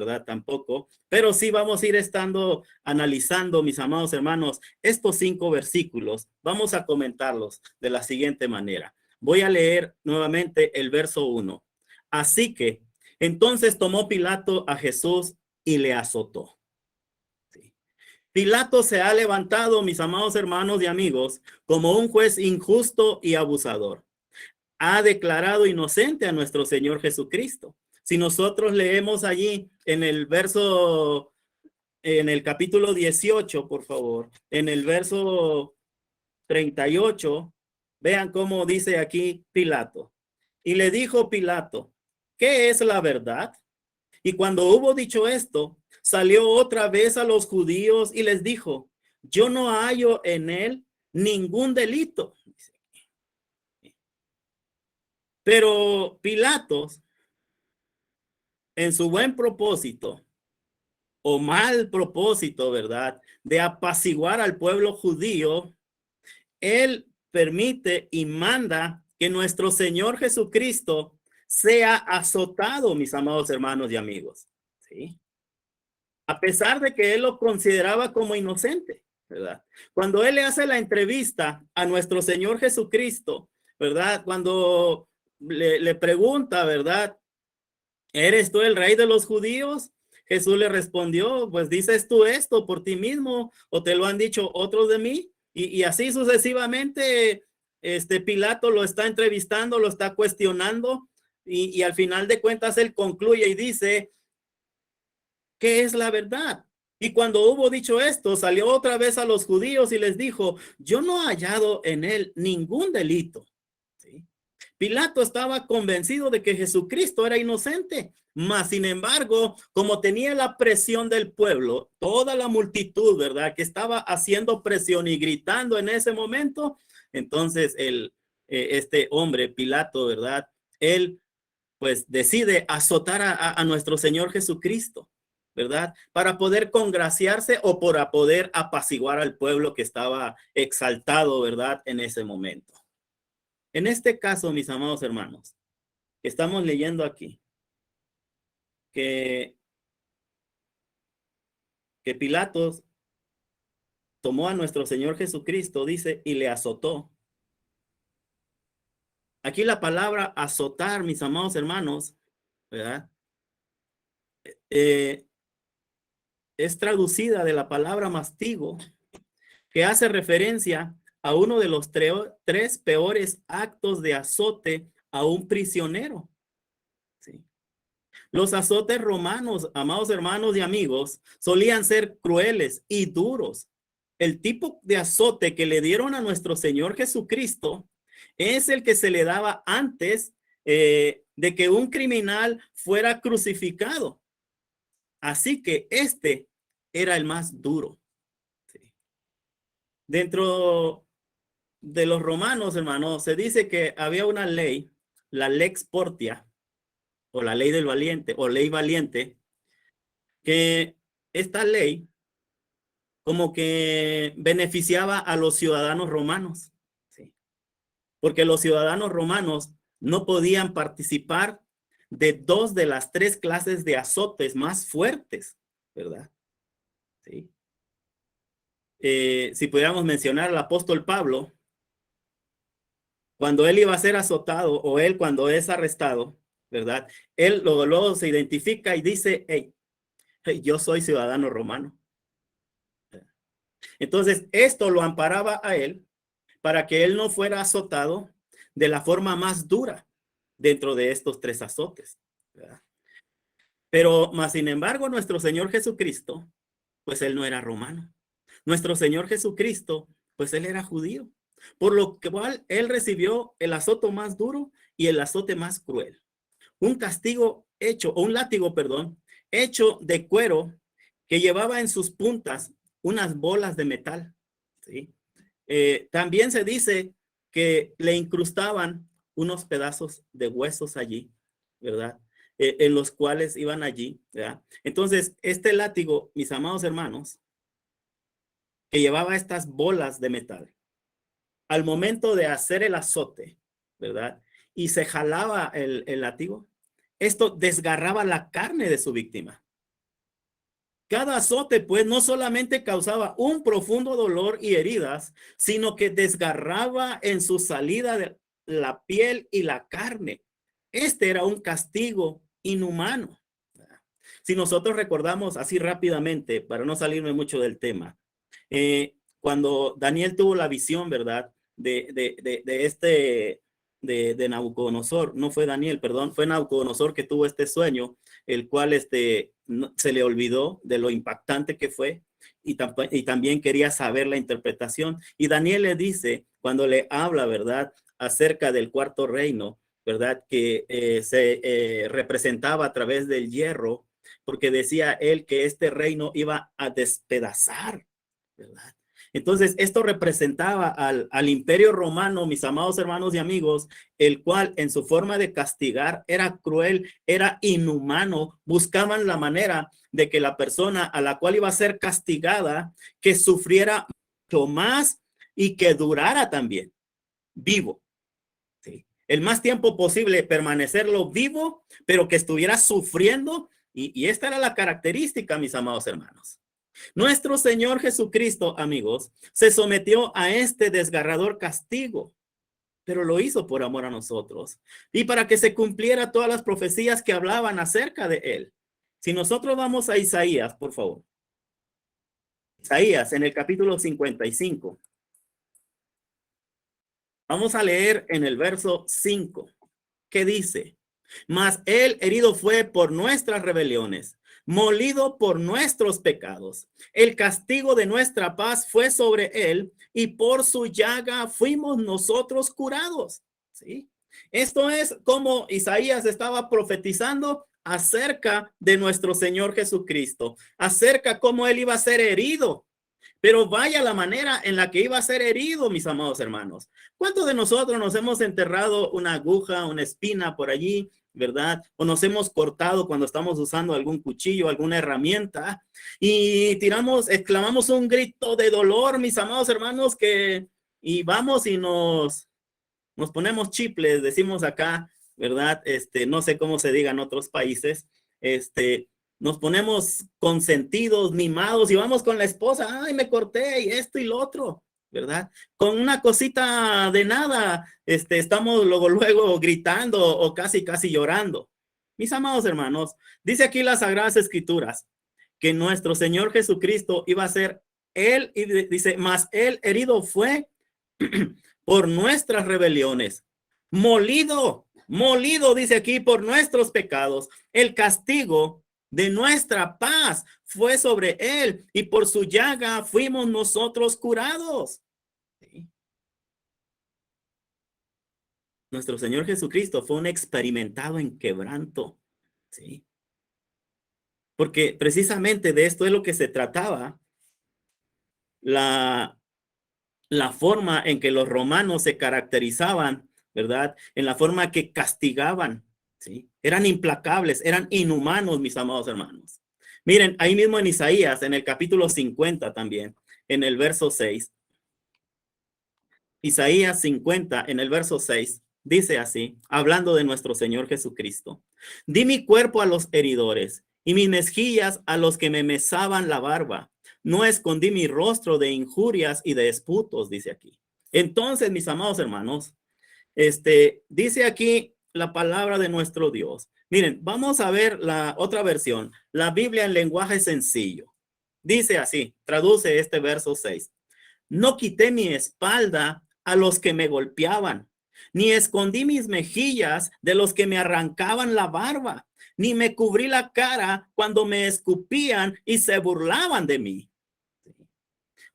¿verdad? Tampoco, pero sí vamos a ir analizando, mis amados hermanos, estos 5 versículos. Vamos a comentarlos de la siguiente manera. Voy a leer nuevamente el verso 1. Así que, entonces tomó Pilato a Jesús y le azotó. Sí. Pilato se ha levantado, mis amados hermanos y amigos, como un juez injusto y abusador. Ha declarado inocente a nuestro Señor Jesucristo. Si nosotros leemos allí en el capítulo 18, por favor, en el verso 38, vean cómo dice aquí Pilato. Y le dijo Pilato, ¿qué es la verdad? Y cuando hubo dicho esto, salió otra vez a los judíos y les dijo, yo no hallo en él ningún delito. Pero Pilatos, en su buen propósito o mal propósito, ¿verdad? De apaciguar al pueblo judío, él permite y manda que nuestro Señor Jesucristo sea azotado, mis amados hermanos y amigos. ¿Sí? A pesar de que él lo consideraba como inocente, ¿verdad? Cuando él le hace la entrevista a nuestro Señor Jesucristo, ¿verdad? Cuando le pregunta, ¿verdad? ¿Eres tú el rey de los judíos? Jesús le respondió, pues dices tú esto por ti mismo o te lo han dicho otros de mí. Y así sucesivamente, Pilato lo está entrevistando, lo está cuestionando y al final de cuentas él concluye y dice, ¿qué es la verdad? Y cuando hubo dicho esto, salió otra vez a los judíos y les dijo, yo no he hallado en él ningún delito. ¿Sí? Pilato estaba convencido de que Jesucristo era inocente, mas sin embargo, como tenía la presión del pueblo, toda la multitud, ¿verdad? Que estaba haciendo presión y gritando en ese momento, entonces este hombre, Pilato, ¿verdad? Él pues decide azotar a nuestro Señor Jesucristo, ¿verdad? Para poder congraciarse o para poder apaciguar al pueblo que estaba exaltado, ¿verdad? En ese momento. En este caso, mis amados hermanos, estamos leyendo aquí que Pilatos tomó a nuestro Señor Jesucristo, dice, y le azotó. Aquí la palabra azotar, mis amados hermanos, ¿verdad? Es traducida de la palabra mastigo, que hace referencia a uno de los 3 peores actos de azote a un prisionero. ¿Sí? Los azotes romanos, amados hermanos y amigos, solían ser crueles y duros. El tipo de azote que le dieron a nuestro Señor Jesucristo es el que se le daba antes de que un criminal fuera crucificado. Así que este era el más duro. ¿Sí? Dentro de los romanos, hermanos, se dice que había una ley, la Lex Portia, o la ley del valiente, o ley valiente, que esta ley como que beneficiaba a los ciudadanos romanos, ¿sí? Porque los ciudadanos romanos no podían participar de 2 de las 3 clases de azotes más fuertes, ¿verdad? ¿Sí? Si pudiéramos mencionar al apóstol Pablo, cuando él iba a ser azotado o él cuando es arrestado, ¿verdad? Él luego se identifica y dice, hey, yo soy ciudadano romano. Entonces, esto lo amparaba a él para que él no fuera azotado de la forma más dura dentro de estos 3 azotes, ¿verdad? Pero más sin embargo, nuestro Señor Jesucristo, pues él no era romano. Nuestro Señor Jesucristo, pues él era judío, por lo cual él recibió el azote más duro y el azote más cruel. Un castigo hecho, o un látigo, perdón, hecho de cuero que llevaba en sus puntas unas bolas de metal. ¿Sí? También se dice que le incrustaban unos pedazos de huesos allí, ¿verdad? En los cuales iban allí, ¿verdad? Entonces, este látigo, mis amados hermanos, que llevaba estas bolas de metal, al momento de hacer el azote, ¿verdad? Y se jalaba el látigo, esto desgarraba la carne de su víctima. Cada azote, pues, no solamente causaba un profundo dolor y heridas, sino que desgarraba en su salida de la piel y la carne. Este era un castigo inhumano. Si nosotros recordamos así rápidamente, para no salirme mucho del tema, cuando Daniel tuvo la visión, ¿verdad? De Nabucodonosor, no fue Daniel, perdón, fue Nabucodonosor que tuvo este sueño, el cual se le olvidó de lo impactante que fue y también quería saber la interpretación. Y Daniel le dice, cuando le habla, ¿verdad? Acerca del cuarto reino, ¿verdad? Que se representaba a través del hierro, porque decía él que este reino iba a despedazar, ¿verdad? Entonces, esto representaba al imperio romano, mis amados hermanos y amigos, el cual en su forma de castigar era cruel, era inhumano. Buscaban la manera de que la persona a la cual iba a ser castigada, que sufriera mucho más y que durara también vivo. ¿Sí? El más tiempo posible permanecerlo vivo, pero que estuviera sufriendo. Y esta era la característica, mis amados hermanos. Nuestro Señor Jesucristo, amigos, se sometió a este desgarrador castigo, pero lo hizo por amor a nosotros y para que se cumpliera todas las profecías que hablaban acerca de él. Si nosotros vamos a Isaías, por favor. Isaías, en el capítulo 55. Vamos a leer en el verso 5, que dice: mas él herido fue por nuestras rebeliones, molido por nuestros pecados. El castigo de nuestra paz fue sobre él, y por su llaga fuimos nosotros curados. ¿Sí? Esto es como Isaías estaba profetizando acerca de nuestro Señor Jesucristo, acerca cómo él iba a ser herido. Pero vaya la manera en la que iba a ser herido, mis amados hermanos. ¿Cuántos de nosotros nos hemos enterrado una aguja, una espina por allí, verdad? O nos hemos cortado cuando estamos usando algún cuchillo, alguna herramienta, y exclamamos un grito de dolor, mis amados hermanos, y vamos y nos ponemos chiples, decimos acá, ¿verdad? No sé cómo se diga en otros países, nos ponemos consentidos, mimados, y vamos con la esposa, ay, me corté, y esto y lo otro, ¿verdad? Con una cosita de nada, estamos luego gritando o casi llorando. Mis amados hermanos, dice aquí las Sagradas Escrituras que nuestro Señor Jesucristo iba a ser él, y dice, mas él herido fue por nuestras rebeliones, molido, dice aquí, por nuestros pecados. El castigo de nuestra paz fue sobre él, y por su llaga fuimos nosotros curados. ¿Sí? Nuestro Señor Jesucristo fue un experimentado en quebranto. ¿Sí? Porque precisamente de esto es lo que se trataba. La forma en que los romanos se caracterizaban, ¿verdad? En la forma que castigaban, ¿sí? Eran implacables, eran inhumanos, mis amados hermanos. Miren, ahí mismo en Isaías, en el capítulo 50 también, en el verso 6. Isaías 50, en el verso 6, dice así, hablando de nuestro Señor Jesucristo: di mi cuerpo a los heridores y mis mejillas a los que me mesaban la barba. No escondí mi rostro de injurias y de disputos, dice aquí. Entonces, mis amados hermanos, dice aquí la palabra de nuestro Dios. Miren, vamos a ver la otra versión, la Biblia en lenguaje sencillo. Dice así, traduce este verso 6. No quité mi espalda a los que me golpeaban, ni escondí mis mejillas de los que me arrancaban la barba, ni me cubrí la cara cuando me escupían y se burlaban de mí.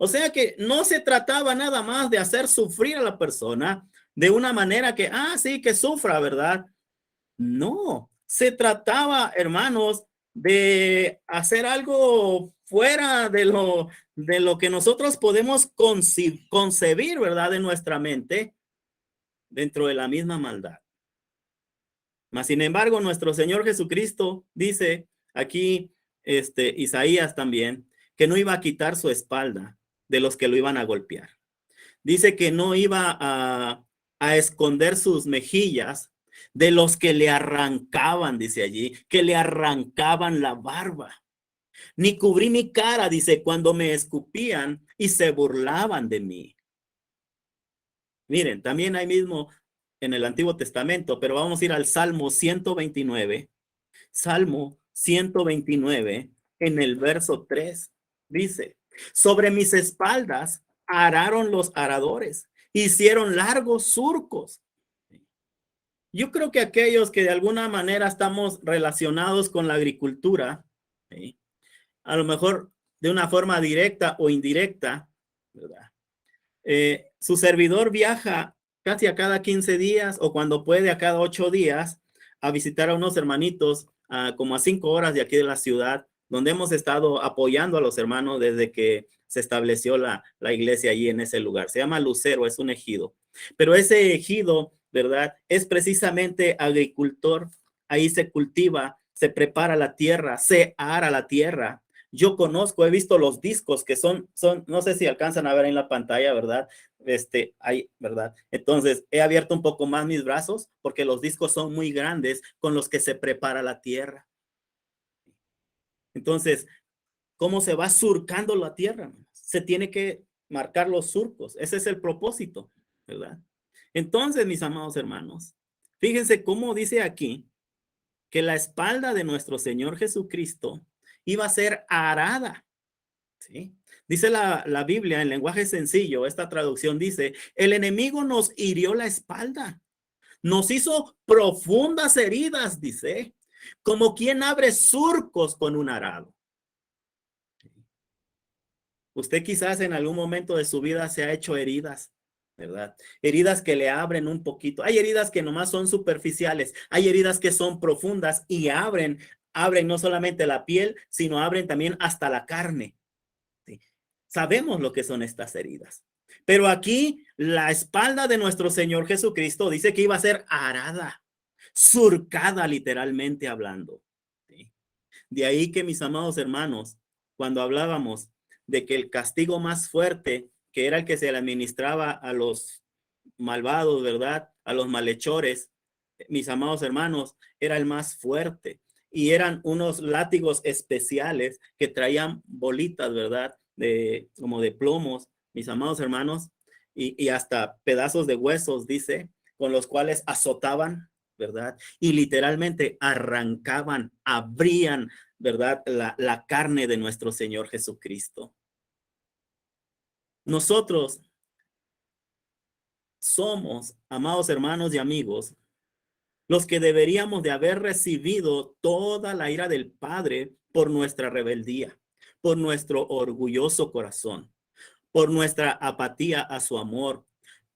O sea que no se trataba nada más de hacer sufrir a la persona de una manera que, sí, que sufra, ¿verdad? No, se trataba, hermanos, de hacer algo fuera de lo que nosotros podemos concebir, ¿verdad? De nuestra mente, dentro de la misma maldad. Mas, sin embargo, nuestro Señor Jesucristo dice aquí, Isaías también, que no iba a quitar su espalda de los que lo iban a golpear. Dice que no iba a esconder sus mejillas de los que le arrancaban, dice allí, que le arrancaban la barba. Ni cubrí mi cara, dice, cuando me escupían y se burlaban de mí. Miren, también ahí mismo en el Antiguo Testamento, pero vamos a ir al Salmo 129. Salmo 129, en el verso 3, dice, sobre mis espaldas araron los aradores, hicieron largos surcos. Yo creo que aquellos que de alguna manera estamos relacionados con la agricultura, ¿sí?, a lo mejor de una forma directa o indirecta, ¿verdad? Su servidor viaja casi a cada 15 días o cuando puede a cada 8 días a visitar a unos hermanitos como a 5 horas de aquí de la ciudad, donde hemos estado apoyando a los hermanos desde que se estableció la iglesia allí en ese lugar. Se llama Lucero, es un ejido. Pero ese ejido, ¿verdad?, es precisamente agricultor. Ahí se cultiva, se prepara la tierra, se ara la tierra. Yo conozco, he visto los discos que son, no sé si alcanzan a ver en la pantalla, ¿verdad? Ahí, ¿verdad? Entonces, he abierto un poco más mis brazos porque los discos son muy grandes con los que se prepara la tierra. Entonces, ¿cómo se va surcando la tierra? Se tiene que marcar los surcos. Ese es el propósito, ¿verdad? Entonces, mis amados hermanos, fíjense cómo dice aquí que la espalda de nuestro Señor Jesucristo iba a ser arada, ¿sí? Dice la Biblia en lenguaje sencillo, esta traducción dice, el enemigo nos hirió la espalda, nos hizo profundas heridas, dice, como quien abre surcos con un arado. Usted quizás en algún momento de su vida se ha hecho heridas, ¿verdad? Heridas que le abren un poquito. Hay heridas que nomás son superficiales, hay heridas que son profundas y abren no solamente la piel, sino abren también hasta la carne. ¿Sí? Sabemos lo que son estas heridas. Pero aquí la espalda de nuestro Señor Jesucristo dice que iba a ser arada, surcada literalmente hablando. ¿Sí? De ahí que, mis amados hermanos, cuando hablábamos de que el castigo más fuerte, que era el que se le administraba a los malvados, ¿verdad?, a los malhechores, mis amados hermanos, era el más fuerte. Y eran unos látigos especiales que traían bolitas, ¿verdad?, como de plomos, mis amados hermanos, y hasta pedazos de huesos, dice, con los cuales azotaban, ¿verdad? Y literalmente arrancaban, abrían, ¿verdad?, la carne de nuestro Señor Jesucristo. Nosotros somos, amados hermanos y amigos, los que deberíamos de haber recibido toda la ira del Padre por nuestra rebeldía, por nuestro orgulloso corazón, por nuestra apatía a su amor,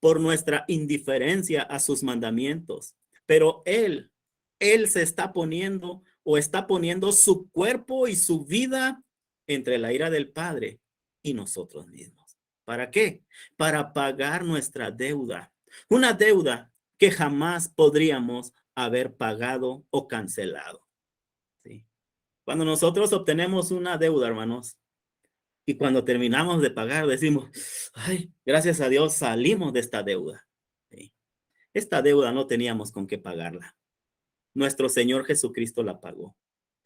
por nuestra indiferencia a sus mandamientos. Pero Él se está poniendo o está poniendo su cuerpo y su vida entre la ira del Padre y nosotros mismos. ¿Para qué? Para pagar nuestra deuda. Una deuda que jamás podríamos haber pagado o cancelado. ¿Sí? Cuando nosotros obtenemos una deuda, hermanos, y cuando terminamos de pagar, decimos, ay, gracias a Dios salimos de esta deuda. ¿Sí? Esta deuda no teníamos con qué pagarla. Nuestro Señor Jesucristo la pagó.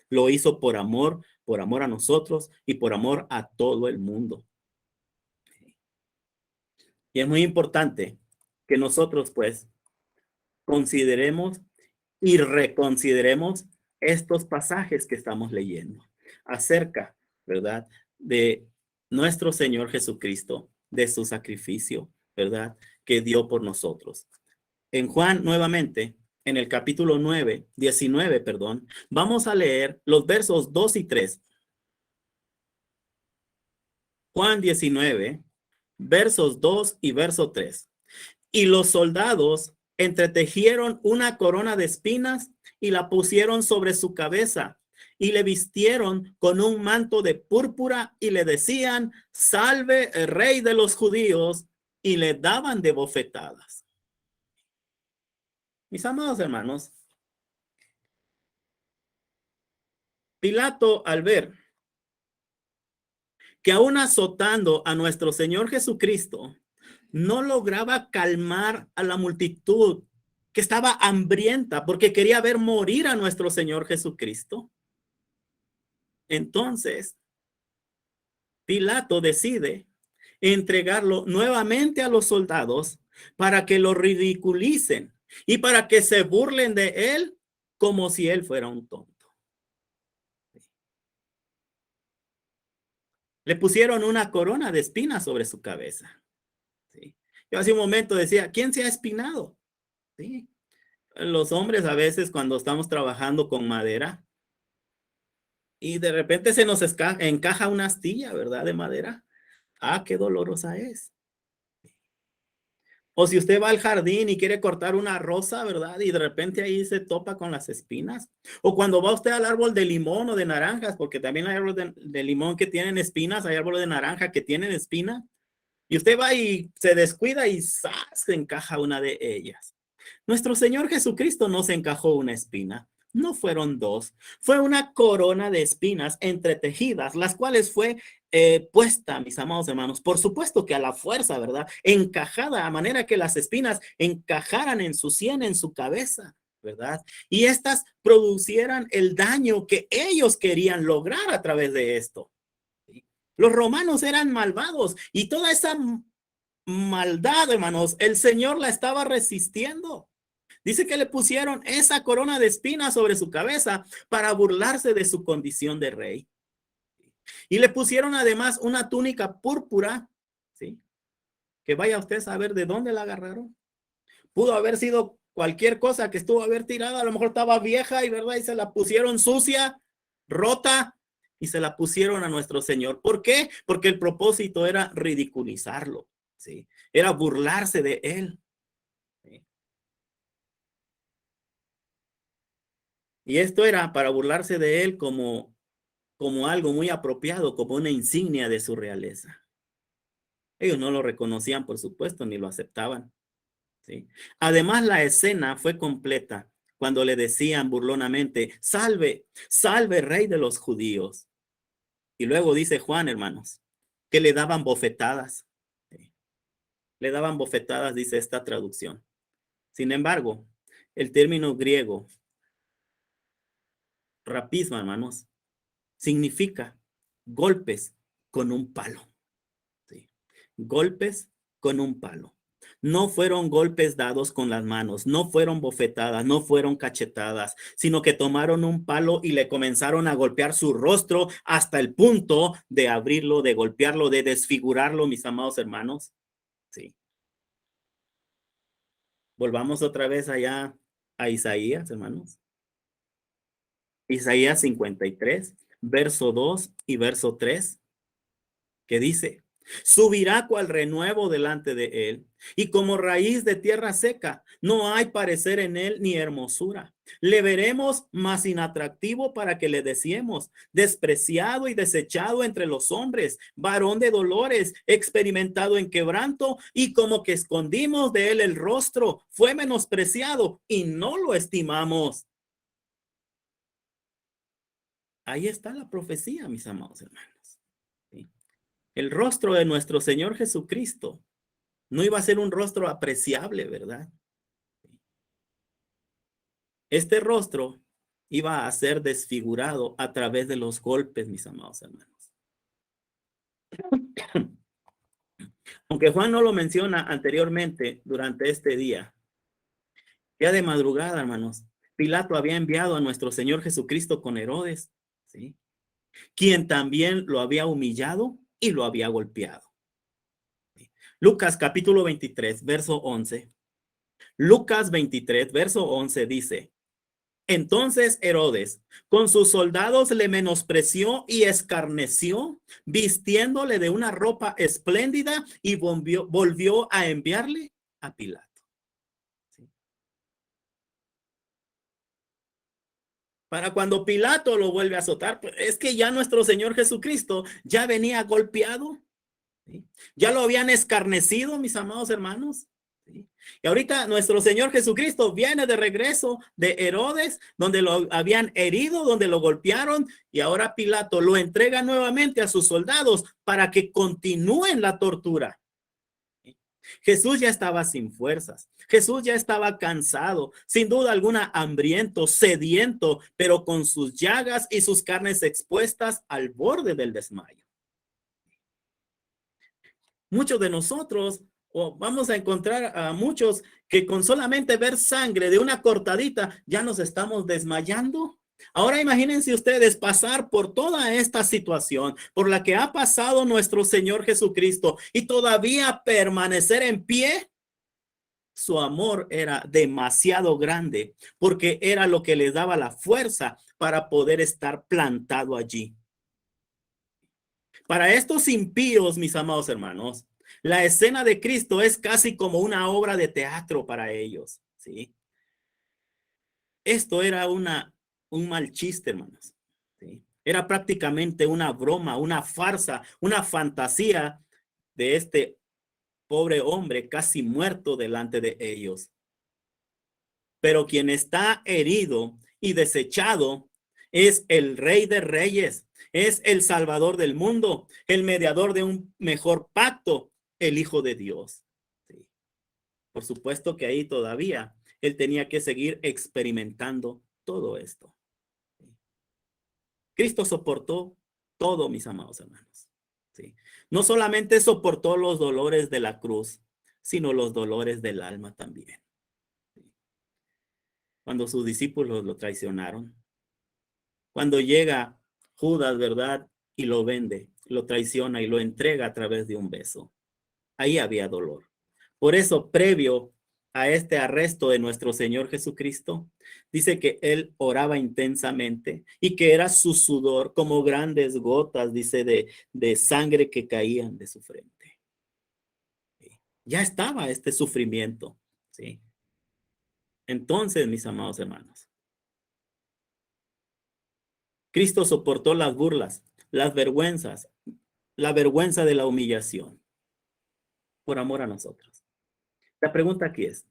Lo hizo por amor a nosotros y por amor a todo el mundo. Y es muy importante que nosotros, pues, consideremos y reconsideremos estos pasajes que estamos leyendo acerca, ¿verdad?, de nuestro Señor Jesucristo, de su sacrificio, ¿verdad?, que dio por nosotros. En Juan, nuevamente, en el capítulo 19, perdón, vamos a leer los versos 2 y 3. Juan 19, versos 2 y verso 3. Y los soldados entretejieron una corona de espinas y la pusieron sobre su cabeza y le vistieron con un manto de púrpura y le decían, salve el rey de los judíos, y le daban de bofetadas. Mis amados hermanos, Pilato, al ver que aún azotando a nuestro Señor Jesucristo, no lograba calmar a la multitud que estaba hambrienta porque quería ver morir a nuestro Señor Jesucristo. Entonces, Pilato decide entregarlo nuevamente a los soldados para que lo ridiculicen y para que se burlen de él como si él fuera un tonto. Le pusieron una corona de espinas sobre su cabeza. ¿Sí? Yo hace un momento decía, ¿quién se ha espinado? ¿Sí? Los hombres a veces cuando estamos trabajando con madera y de repente se nos encaja una astilla, ¿verdad? De madera. Ah, qué dolorosa es. O si usted va al jardín y quiere cortar una rosa, ¿verdad? Y de repente ahí se topa con las espinas. O cuando va usted al árbol de limón o de naranjas, porque también hay árboles de limón que tienen espinas, hay árboles de naranja que tienen espinas. Y usted va y se descuida y ¡zas! Se encaja una de ellas. Nuestro Señor Jesucristo no se encajó una espina. No fueron dos. Fue una corona de espinas entretejidas, las cuales fue puesta, mis amados hermanos, por supuesto que a la fuerza, ¿verdad? Encajada a manera que las espinas encajaran en su sien, en su cabeza, ¿verdad? Y estas producieran el daño que ellos querían lograr a través de esto. Los romanos eran malvados y toda esa maldad, hermanos, el Señor la estaba resistiendo. Dice que le pusieron esa corona de espinas sobre su cabeza para burlarse de su condición de rey. Y le pusieron además una túnica púrpura, ¿sí? Que vaya usted a saber de dónde la agarraron. Pudo haber sido cualquier cosa que estuvo a haber tirado, a lo mejor estaba vieja y verdad, y se la pusieron sucia, rota, y se la pusieron a nuestro Señor. ¿Por qué? Porque el propósito era ridiculizarlo, ¿sí? Era burlarse de él. ¿Sí? Y esto era para burlarse de él como algo muy apropiado, como una insignia de su realeza. Ellos no lo reconocían, por supuesto, ni lo aceptaban. ¿Sí? Además, la escena fue completa cuando le decían burlonamente, salve, salve, rey de los judíos. Y luego dice Juan, hermanos, que le daban bofetadas. ¿Sí? Le daban bofetadas, dice esta traducción. Sin embargo, el término griego, rapismo, hermanos, significa golpes con un palo. ¿Sí? Golpes con un palo. No fueron golpes dados con las manos, no fueron bofetadas, no fueron cachetadas, sino que tomaron un palo y le comenzaron a golpear su rostro hasta el punto de abrirlo, de golpearlo, de desfigurarlo, mis amados hermanos. Sí. Volvamos otra vez allá a Isaías, hermanos. Isaías 53, verso 2 y verso 3, que dice, subirá cual renuevo delante de él, y como raíz de tierra seca, no hay parecer en él ni hermosura. Le veremos más inatractivo para que le deseemos, despreciado y desechado entre los hombres, varón de dolores, experimentado en quebranto, y como que escondimos de él el rostro, fue menospreciado y no lo estimamos. Ahí está la profecía, mis amados hermanos. ¿Sí? El rostro de nuestro Señor Jesucristo no iba a ser un rostro apreciable, ¿verdad? Este rostro iba a ser desfigurado a través de los golpes, mis amados hermanos. Aunque Juan no lo menciona anteriormente durante este día, ya de madrugada, hermanos, Pilato había enviado a nuestro Señor Jesucristo con Herodes, ¿sí? Quien también lo había humillado y lo había golpeado. Lucas capítulo 23, verso 11. Lucas 23, verso 11 dice, entonces Herodes con sus soldados le menospreció y escarneció, vistiéndole de una ropa espléndida y volvió a enviarle a Pilato. ¿Sí? Para cuando Pilato lo vuelve a azotar, pues es que ya nuestro Señor Jesucristo ya venía golpeado. ¿Sí? Ya lo habían escarnecido, mis amados hermanos. ¿Sí? Y ahorita nuestro Señor Jesucristo viene de regreso de Herodes, donde lo habían herido, donde lo golpearon, y ahora Pilato lo entrega nuevamente a sus soldados para que continúen la tortura. ¿Sí? Jesús ya estaba sin fuerzas. Jesús ya estaba cansado, sin duda alguna hambriento, sediento, pero con sus llagas y sus carnes expuestas al borde del desmayo. Muchos de nosotros, o vamos a encontrar a muchos que con solamente ver sangre de una cortadita ya nos estamos desmayando. Ahora imagínense ustedes pasar por toda esta situación por la que ha pasado nuestro Señor Jesucristo y todavía permanecer en pie. Su amor era demasiado grande porque era lo que les daba la fuerza para poder estar plantado allí. Para estos impíos, mis amados hermanos, la escena de Cristo es casi como una obra de teatro para ellos, ¿sí? Esto era un mal chiste, hermanos, ¿sí? Era prácticamente una broma, una farsa, una fantasía de este pobre hombre casi muerto delante de ellos. Pero quien está herido y desechado es el Rey de Reyes, es el Salvador del mundo, el mediador de un mejor pacto, el Hijo de Dios. Sí. Por supuesto que ahí todavía él tenía que seguir experimentando todo esto. Sí. Cristo soportó todo, mis amados hermanos. Sí. No solamente soportó los dolores de la cruz, sino los dolores del alma también. Cuando sus discípulos lo traicionaron, cuando llega Judas, ¿verdad? Y lo vende, lo traiciona y lo entrega a través de un beso. Ahí había dolor. Por eso, previo a este arresto de nuestro Señor Jesucristo, dice que él oraba intensamente y que era su sudor como grandes gotas, dice, de sangre que caían de su frente. Ya estaba este sufrimiento, ¿sí? Entonces, mis amados hermanos, Cristo soportó las burlas, las vergüenzas, la vergüenza de la humillación por amor a nosotros. La pregunta aquí es,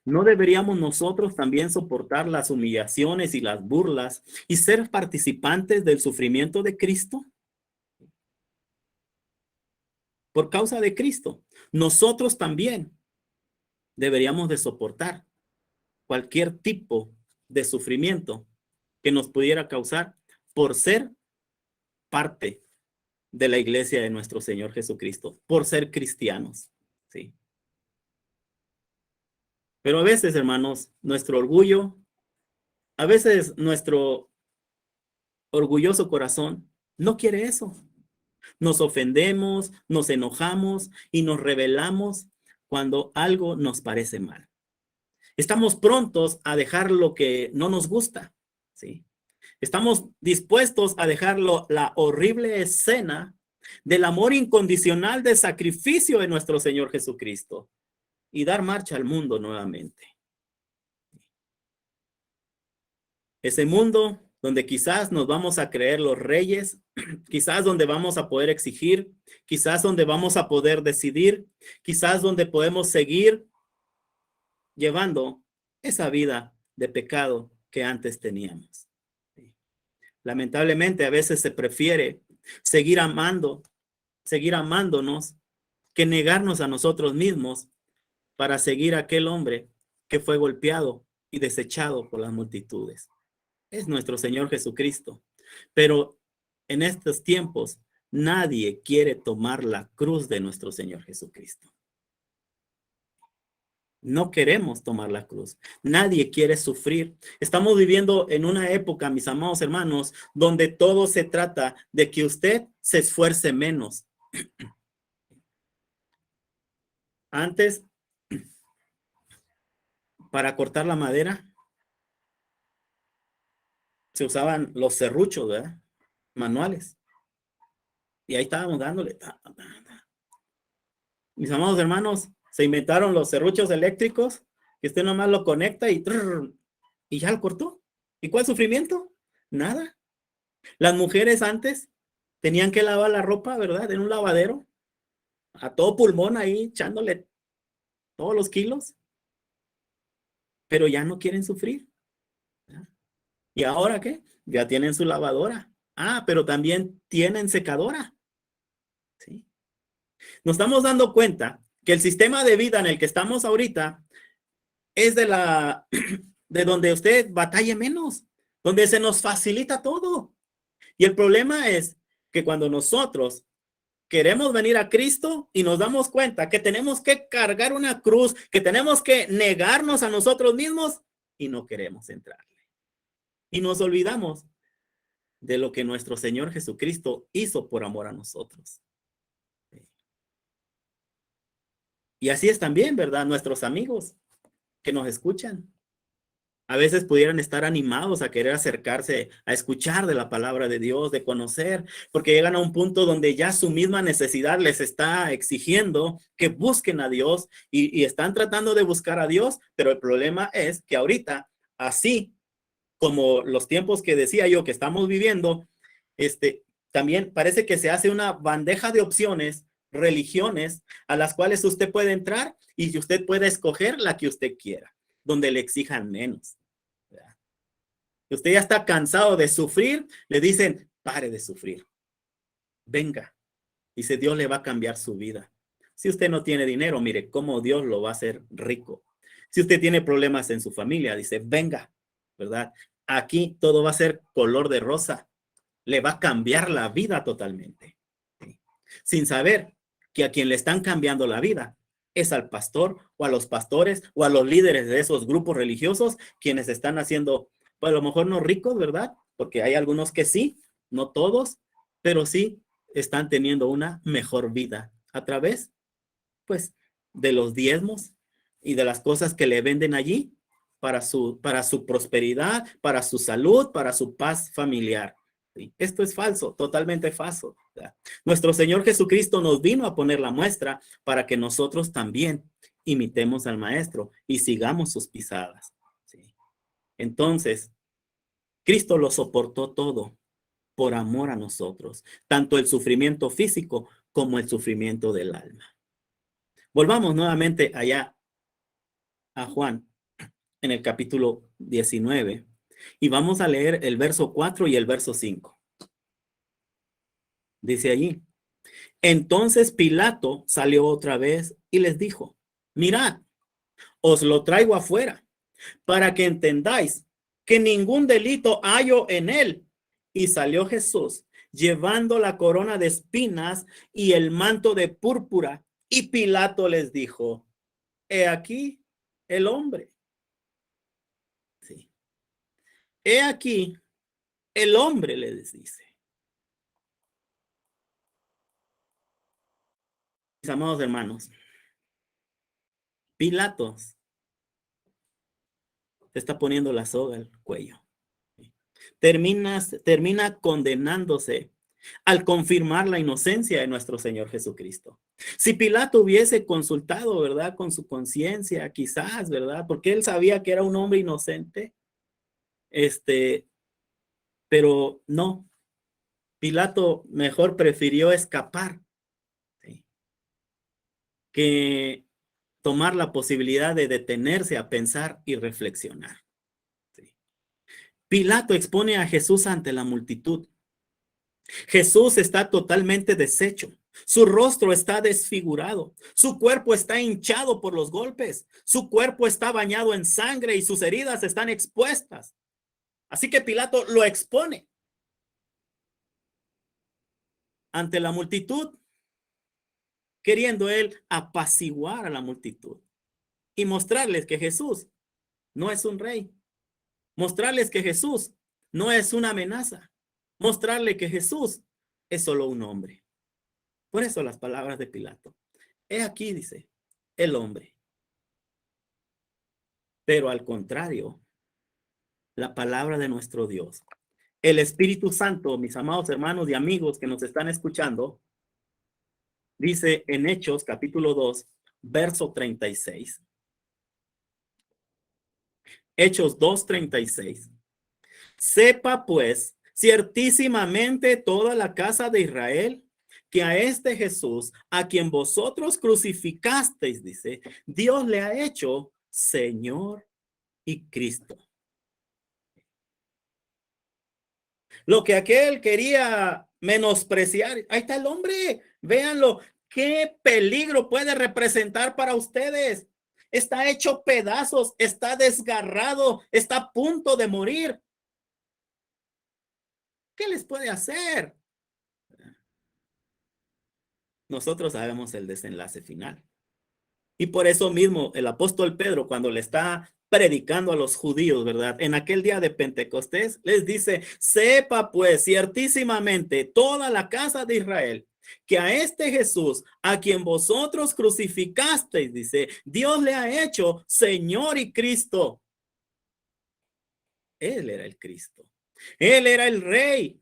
¿no deberíamos nosotros también soportar las humillaciones y las burlas y ser participantes del sufrimiento de Cristo? Por causa de Cristo, nosotros también deberíamos de soportar cualquier tipo de sufrimiento que nos pudiera causar por ser parte de la iglesia de nuestro Señor Jesucristo, por ser cristianos, ¿sí? Pero a veces, hermanos, nuestro orgullo, a veces nuestro orgulloso corazón no quiere eso. Nos ofendemos, nos enojamos y nos rebelamos cuando algo nos parece mal. Estamos prontos a dejar lo que no nos gusta, ¿sí? Estamos dispuestos a dejarlo, la horrible escena del amor incondicional de sacrificio de nuestro Señor Jesucristo y dar marcha al mundo nuevamente. Ese mundo donde quizás nos vamos a creer los reyes, quizás donde vamos a poder exigir, quizás donde vamos a poder decidir, quizás donde podemos seguir llevando esa vida de pecado que antes teníamos. Lamentablemente a veces se prefiere seguir amándonos que negarnos a nosotros mismos para seguir a aquel hombre que fue golpeado y desechado por las multitudes. Es nuestro Señor Jesucristo. Pero en estos tiempos nadie quiere tomar la cruz de nuestro Señor Jesucristo. No queremos tomar la cruz. Nadie quiere sufrir. Estamos viviendo en una época, mis amados hermanos, donde todo se trata de que usted se esfuerce menos. Antes, para cortar la madera, se usaban los serruchos, ¿verdad? Manuales. Y ahí estábamos dándole. Mis amados hermanos, se inventaron los serruchos eléctricos, que usted nomás lo conecta y ya lo cortó. ¿Y cuál sufrimiento? Nada. Las mujeres antes tenían que lavar la ropa, ¿verdad? En un lavadero, a todo pulmón ahí, echándole todos los kilos. Pero ya no quieren sufrir, ¿verdad? ¿Y ahora qué? Ya tienen su lavadora. Ah, pero también tienen secadora. ¿Sí? Nos estamos dando cuenta que el sistema de vida en el que estamos ahorita es de donde usted batalle menos, donde se nos facilita todo. Y el problema es que cuando nosotros queremos venir a Cristo y nos damos cuenta que tenemos que cargar una cruz, que tenemos que negarnos a nosotros mismos y no queremos entrarle. Y nos olvidamos de lo que nuestro Señor Jesucristo hizo por amor a nosotros. Y así es también, ¿verdad? Nuestros amigos que nos escuchan. A veces pudieran estar animados a querer acercarse, a escuchar de la palabra de Dios, de conocer, porque llegan a un punto donde ya su misma necesidad les está exigiendo que busquen a Dios y están tratando de buscar a Dios, pero el problema es que ahorita, así como los tiempos que decía yo que estamos viviendo, también parece que se hace una bandeja de opciones, religiones, a las cuales usted puede entrar y usted puede escoger la que usted quiera, donde le exijan menos. Usted ya está cansado de sufrir, le dicen, pare de sufrir. Venga. Dice, Dios le va a cambiar su vida. Si usted no tiene dinero, mire cómo Dios lo va a hacer rico. Si usted tiene problemas en su familia, dice, venga, ¿verdad? Aquí todo va a ser color de rosa. Le va a cambiar la vida totalmente. ¿Sí? Sin saber que a quien le están cambiando la vida es al pastor o a los pastores o a los líderes de esos grupos religiosos quienes están haciendo, pues a lo mejor no ricos, ¿verdad? Porque hay algunos que sí, no todos, pero sí están teniendo una mejor vida a través, pues, de los diezmos y de las cosas que le venden allí para su prosperidad, para su salud, para su paz familiar. ¿Sí? Esto es falso, totalmente falso. ¿Verdad? Nuestro Señor Jesucristo nos vino a poner la muestra para que nosotros también imitemos al Maestro y sigamos sus pisadas. ¿Sí? Entonces, Cristo lo soportó todo por amor a nosotros, tanto el sufrimiento físico como el sufrimiento del alma. Volvamos nuevamente allá a Juan en el capítulo 19 y vamos a leer el verso 4 y el verso 5. Dice allí, entonces Pilato salió otra vez y les dijo, mirad, os lo traigo afuera para que entendáis que ningún delito hallo en él. Y salió Jesús llevando la corona de espinas y el manto de púrpura. Y Pilato les dijo, he aquí el hombre. Sí. He aquí el hombre, les dice. Mis amados hermanos, Pilatos te está poniendo la soga al cuello. Termina condenándose al confirmar la inocencia de nuestro Señor Jesucristo. Si Pilato hubiese consultado, ¿verdad? Con su conciencia, quizás, ¿verdad? Porque él sabía que era un hombre inocente. Pero no. Pilato mejor prefirió escapar, ¿sí? Que tomar la posibilidad de detenerse a pensar y reflexionar. ¿Sí? Pilato expone a Jesús ante la multitud. Jesús está totalmente deshecho. Su rostro está desfigurado. Su cuerpo está hinchado por los golpes. Su cuerpo está bañado en sangre y sus heridas están expuestas. Así que Pilato lo expone ante la multitud, queriendo él apaciguar a la multitud y mostrarles que Jesús no es un rey. Mostrarles que Jesús no es una amenaza. Mostrarle que Jesús es solo un hombre. Por eso las palabras de Pilato. He aquí, dice, el hombre. Pero al contrario, la palabra de nuestro Dios, el Espíritu Santo, mis amados hermanos y amigos que nos están escuchando, dice en Hechos capítulo 2, verso 36. Hechos 2:36. Sepa pues ciertísimamente toda la casa de Israel que a este Jesús, a quien vosotros crucificasteis, dice, Dios le ha hecho Señor y Cristo. Lo que aquel quería menospreciar, ahí está el hombre, véanlo, ¿Qué peligro puede representar para ustedes? Está hecho pedazos, está desgarrado, está a punto de morir. ¿Qué les puede hacer? Nosotros sabemos el desenlace final. Y por eso mismo el apóstol Pedro, cuando le está predicando a los judíos, ¿verdad? En aquel día de Pentecostés, les dice, sepa pues ciertísimamente toda la casa de Israel, que a este Jesús, a quien vosotros crucificasteis, dice, Dios le ha hecho Señor y Cristo. Él era el Cristo. Él era el Rey.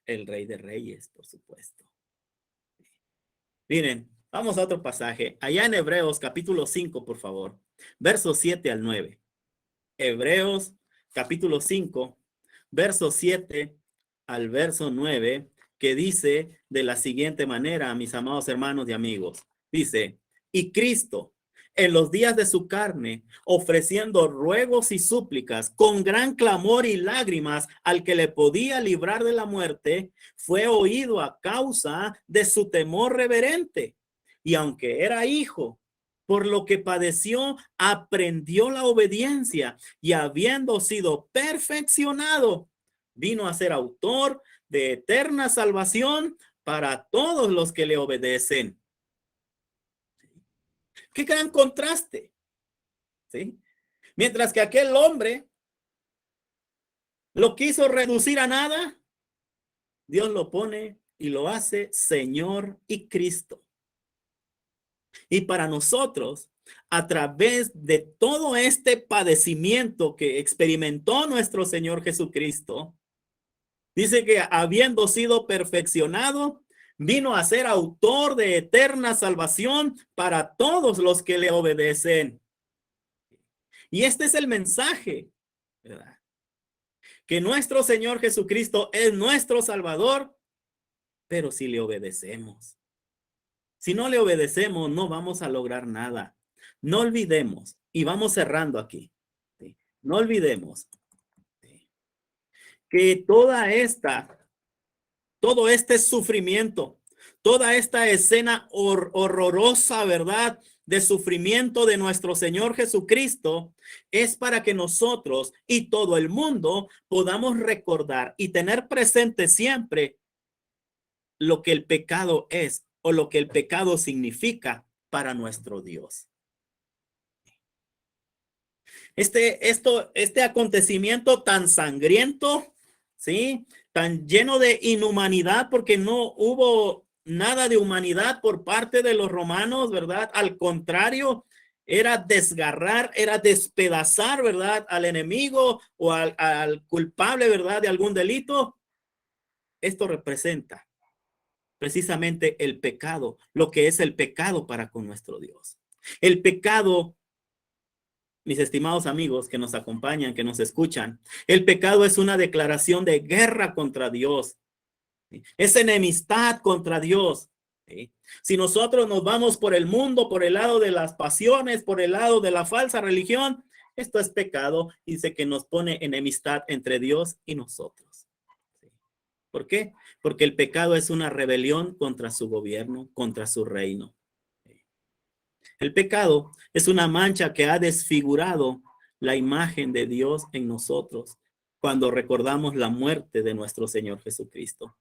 El Rey de Reyes, por supuesto. Miren, vamos a otro pasaje. Allá en Hebreos capítulo 5, por favor. Versos 7 al 9. Hebreos capítulo 5, verso 7 al verso 9, que dice de la siguiente manera, mis amados hermanos y amigos. Dice, y Cristo, en los días de su carne, ofreciendo ruegos y súplicas con gran clamor y lágrimas al que le podía librar de la muerte, fue oído a causa de su temor reverente. Y aunque era hijo, por lo que padeció, aprendió la obediencia y habiendo sido perfeccionado, vino a ser autor de eterna salvación para todos los que le obedecen. Qué gran contraste, ¿sí? Mientras que aquel hombre lo quiso reducir a nada, Dios lo pone y lo hace Señor y Cristo. Y para nosotros, a través de todo este padecimiento que experimentó nuestro Señor Jesucristo, dice que habiendo sido perfeccionado, vino a ser autor de eterna salvación para todos los que le obedecen. Y este es el mensaje, ¿verdad? Que nuestro Señor Jesucristo es nuestro Salvador, pero si le obedecemos. Si no le obedecemos, no vamos a lograr nada. No olvidemos, y vamos cerrando aquí, ¿sí? No olvidemos, ¿sí?, que todo este sufrimiento, toda esta escena horrorosa, ¿verdad?, de sufrimiento de nuestro Señor Jesucristo, es para que nosotros y todo el mundo podamos recordar y tener presente siempre lo que el pecado es o lo que el pecado significa para nuestro Dios. Este acontecimiento tan sangriento, ¿sí?, tan lleno de inhumanidad, porque no hubo nada de humanidad por parte de los romanos, ¿verdad? Al contrario, era desgarrar, era despedazar, ¿verdad?, al enemigo o al culpable, ¿verdad?, de algún delito. Esto representa precisamente el pecado, lo que es el pecado para con nuestro Dios. El pecado, mis estimados amigos que nos acompañan, que nos escuchan, el pecado es una declaración de guerra contra Dios. Es enemistad contra Dios. ¿Sí? Si nosotros nos vamos por el mundo, por el lado de las pasiones, por el lado de la falsa religión, esto es pecado y dice que nos pone enemistad entre Dios y nosotros. ¿Sí? ¿Por qué? Porque el pecado es una rebelión contra su gobierno, contra su reino. El pecado es una mancha que ha desfigurado la imagen de Dios en nosotros cuando recordamos la muerte de nuestro Señor Jesucristo.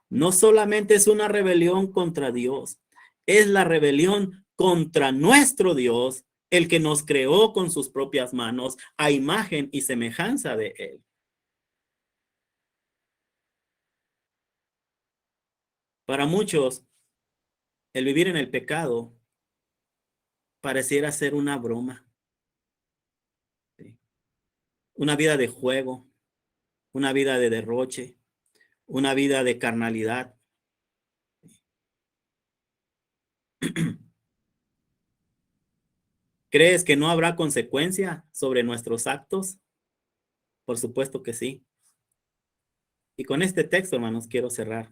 No solamente es una rebelión contra Dios, es la rebelión contra nuestro Dios, el que nos creó con sus propias manos a imagen y semejanza de Él. Para muchos, el vivir en el pecado pareciera ser una broma, ¿sí?, una vida de juego, una vida de derroche, una vida de carnalidad. ¿Crees que no habrá consecuencia sobre nuestros actos? Por supuesto que sí. Y con este texto, hermanos, quiero cerrar.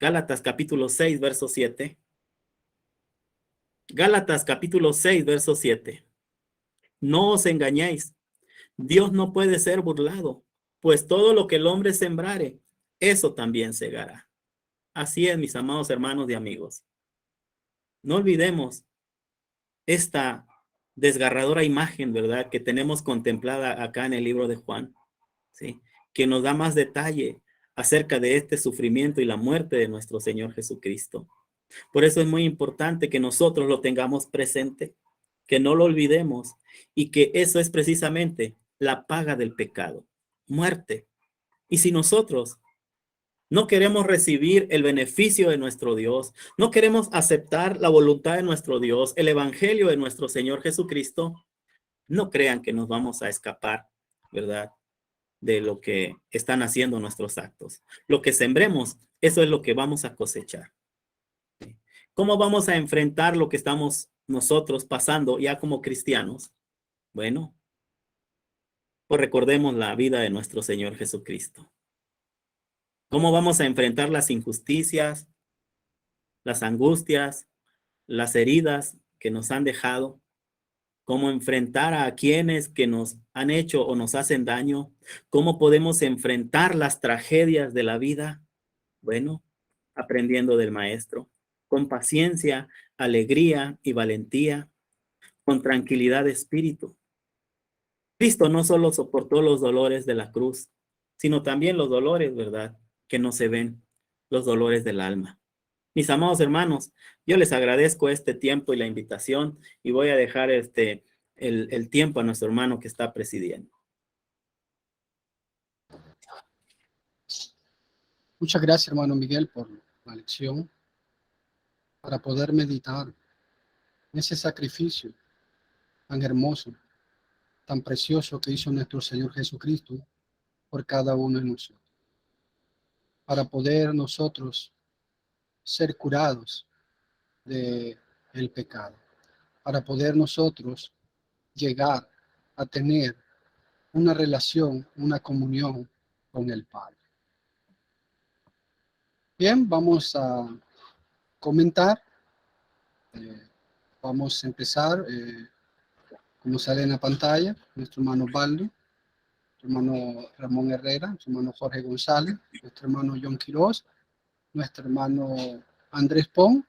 Gálatas capítulo 6, verso 7. Gálatas capítulo 6, verso 7. No os engañéis. Dios no puede ser burlado, pues todo lo que el hombre sembrare, eso también segará. Así es, mis amados hermanos y amigos. no olvidemos esta desgarradora imagen, ¿verdad?, que tenemos contemplada acá en el libro de Juan, ¿sí?, que nos da más detalle acerca de este sufrimiento y la muerte de nuestro Señor Jesucristo. Por eso es muy importante que nosotros lo tengamos presente, que no lo olvidemos, y que eso es precisamente la paga del pecado, muerte. Y si nosotros no queremos recibir el beneficio de nuestro Dios, no queremos aceptar la voluntad de nuestro Dios, el evangelio de nuestro Señor Jesucristo, no crean que nos vamos a escapar, ¿verdad?, de lo que están haciendo nuestros actos. Lo que sembremos, eso es lo que vamos a cosechar. ¿Cómo vamos a enfrentar lo que estamos nosotros pasando ya como cristianos? Bueno, pues recordemos la vida de nuestro Señor Jesucristo. ¿Cómo vamos a enfrentar las injusticias, las angustias, las heridas que nos han dejado? ¿Cómo enfrentar a quienes que nos han hecho o nos hacen daño? ¿Cómo podemos enfrentar las tragedias de la vida? Bueno, aprendiendo del Maestro, con paciencia, alegría y valentía, con tranquilidad de espíritu. Cristo no solo soportó los dolores de la cruz, sino también los dolores, ¿verdad?, que no se ven, los dolores del alma. Mis amados hermanos, yo les agradezco este tiempo y la invitación, y voy a dejar el tiempo a nuestro hermano que está presidiendo. Muchas gracias, hermano Miguel, por la lección, para poder meditar en ese sacrificio tan hermoso, tan precioso que hizo nuestro Señor Jesucristo por cada uno de nosotros, para poder nosotros ser curados del pecado, para poder nosotros llegar a tener una relación, una comunión con el Padre. Bien, vamos a comentar. Vamos a empezar, como sale en la pantalla, nuestro hermano Baldo, nuestro hermano Ramón Herrera, nuestro hermano Jorge González, nuestro hermano John Quiroz, nuestro hermano Andrés Pon,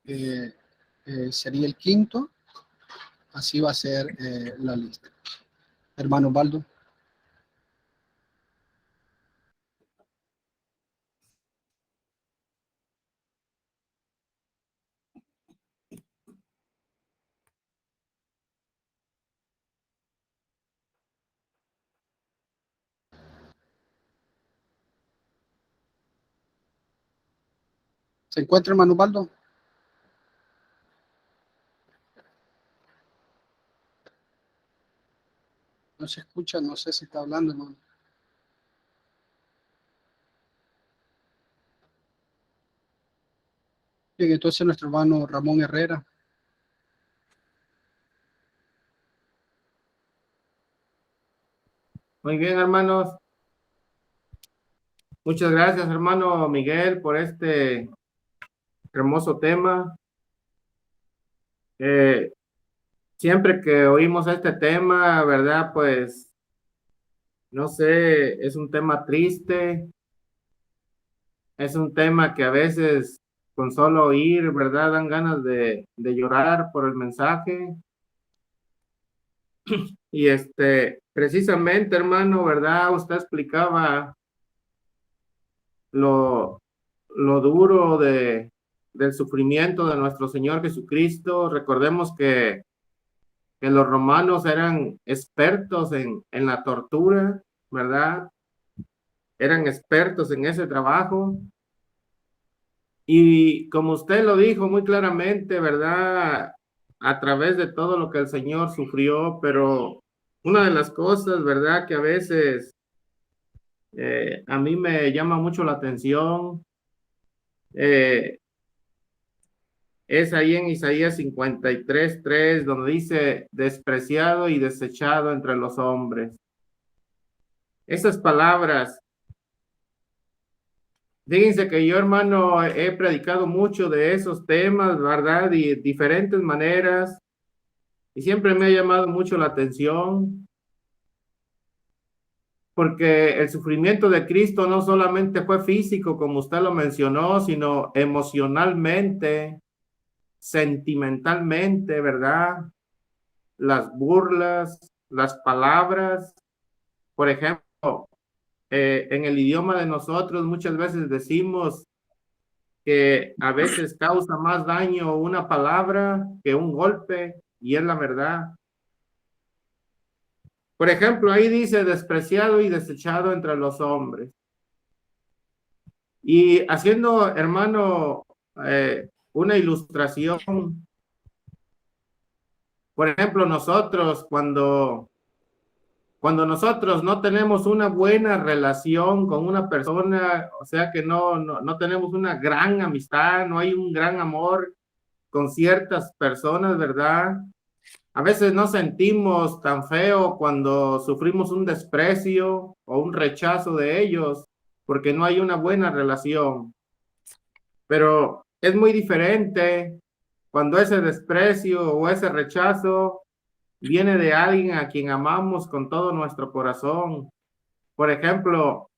sería el quinto. Así va a ser la lista. Hermano Baldo. ¿Se encuentra, hermano Baldo? No se escucha, no sé si está hablando, hermano. Bien, entonces nuestro hermano Ramón Herrera. Muy bien, hermanos. Muchas gracias, hermano Miguel, por este hermoso tema. Siempre que oímos este tema, ¿verdad? Pues, no sé, es un tema triste. Es un tema que a veces con solo oír, ¿verdad? Dan ganas de llorar por el mensaje. Y precisamente, hermano, ¿verdad? Usted explicaba lo duro del sufrimiento de nuestro Señor Jesucristo. Recordemos que los romanos eran expertos en la tortura, ¿verdad? Eran expertos en ese trabajo. Y como usted lo dijo muy claramente, ¿verdad? A través de todo lo que el Señor sufrió, pero una de las cosas, ¿verdad?, que a veces a mí me llama mucho la atención, es ahí en Isaías 53:3, donde dice, despreciado y desechado entre los hombres. Esas palabras, fíjense que yo, hermano, he predicado mucho de esos temas, ¿verdad? Y de diferentes maneras, y siempre me ha llamado mucho la atención, porque el sufrimiento de Cristo no solamente fue físico, como usted lo mencionó, sino emocionalmente. sentimentalmente, ¿verdad? Las burlas, las palabras. Por ejemplo, en el idioma de nosotros muchas veces decimos que a veces causa más daño una palabra que un golpe, y es la verdad. Por ejemplo, ahí dice despreciado y desechado entre los hombres. Y haciendo, hermano, una ilustración, por ejemplo, nosotros cuando nosotros no tenemos una buena relación con una persona, o sea que no tenemos una gran amistad, no hay un gran amor con ciertas personas, ¿verdad? A veces nos sentimos tan feo cuando sufrimos un desprecio o un rechazo de ellos porque no hay una buena relación. Pero es muy diferente cuando ese desprecio o ese rechazo viene de alguien a quien amamos con todo nuestro corazón. Por ejemplo,